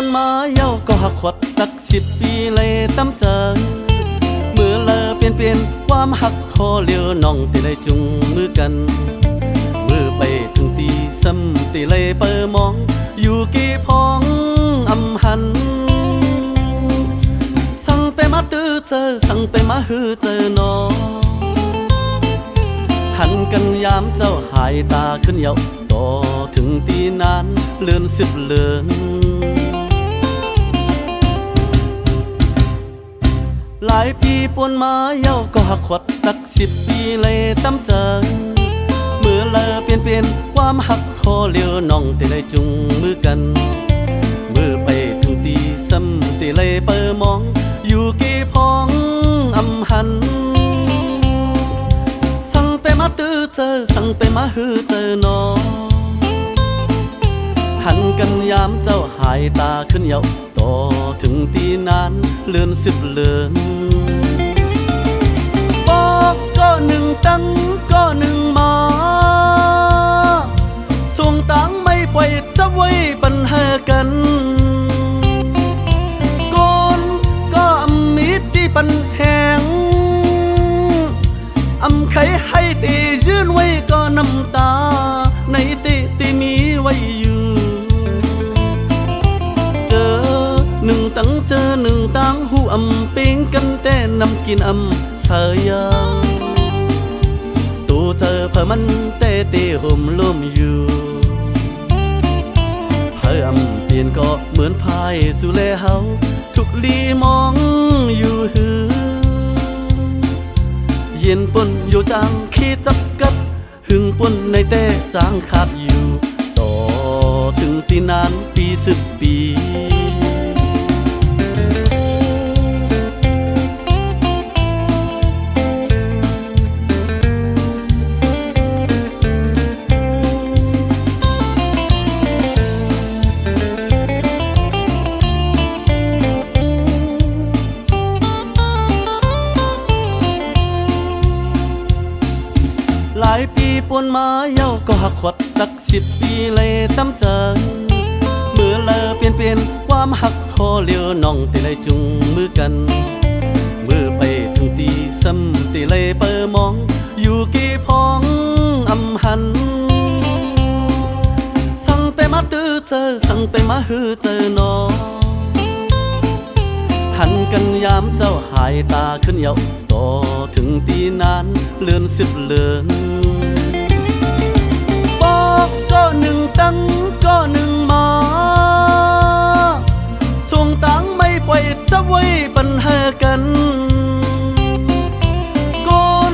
นมาเย้าก็หักขวัดตัก10 ปีเลยตั้มใจเมื่อเลอเปลี่ยนความหักคอเลี้ยวน้องตีเลยจุงมือกันมือไปถึงตีซ้ำตีเลยเปิดมองอยู่กี่พองอำหันสั่งไปมาตื้อเจอสั่งไปมาฮือเจอน้องหันกันยามเจ้าหายตาขึ้นเยาต่อถึงตีนานเลือน10 เลือนหลายปีปนมาเย้าก็หักขวัดตัก10 ปีเลยตั้มใจเมื่อเลอเปลี่ยนความหักคอเลี้ยวน้องตีเลยจุงมือกันมือไปถึงตีซ้ำตีเลยเปิดมองอยู่กี่พองอำหันสั่งไปมาตื้อเจอสั่งไปมาฮือเจอน้องหันกันยามเจ้าหายตาขึ้นเยาต่อถึงตีนานเลือน10 เลือนบอกก็1 ตั้งก็1 มาส่งตังไม่ปล่อยจะไว้ปัญหากันก่อนก็อำมิดที่ปัญแหงอำไขให้ตียื่นไว้ก็น้ำตาในตีมีไว้อยู่เจอ1 ตั้งเจอ1 ตั้งหูอำเป่งกันแต่นำกินอำเสยตัวเจอเพื่อมันแต่ตีห่มล้มอยู่เพื่ออำเปลี่ยนก็เหมือนพายสู่แลเฮาทุกลีมองอยู่หือเย็นปนอยู่จางขี้จับกัดหึงปนในแต่จางขาดอยู่ต่อถึงตีนานปี10 ปีหลายปีปนมาเย้าก็หักขวัดตัก10 ปีเลยตั้มใจเมื่อเลอเปลี่ยนความหักคอเลี้ยวน้องตีเลยจุงมือกันมือไปถึงตีซ้ำตีเลยเปิดมองอยู่กี่พองอำหันสั่งไปมาตื้อเจอสั่งไปมาฮือเจอน้องหันกันยามเจ้าหายตาขึ้นเยาต่อถึงตีนานเลือน10 เลือนบอกก็1 ตั้งก็1 มาส่งตังไม่ปล่อยจะไว้ปัญหากันก่อน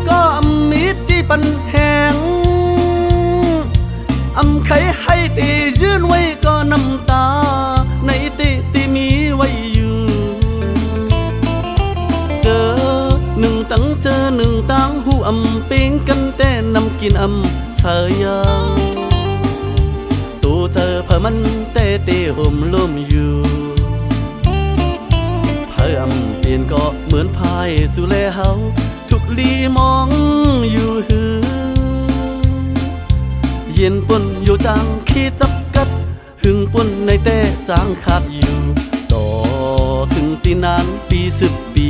ก็อำมิดที่ปัญแหงอำไขให้ตียื่นไว้ก็น้ำตาในตีมีไว้อยู่เจอ1 ตั้งเจอ1 ตั้งหูอำเป่งกันแต่นำกินอำเสยตัวเจอเพื่อมันแต่ตีห่มล้มอยู่เพื่ออำเปลี่ยนก็เหมือนพายสู่แลเฮาทุกลีมองอยู่หือเย็นปนอยู่จางขี้จับกัดหึงปนในแต่จางขาดอยู่ต่อถึงตีนานปี10 ปี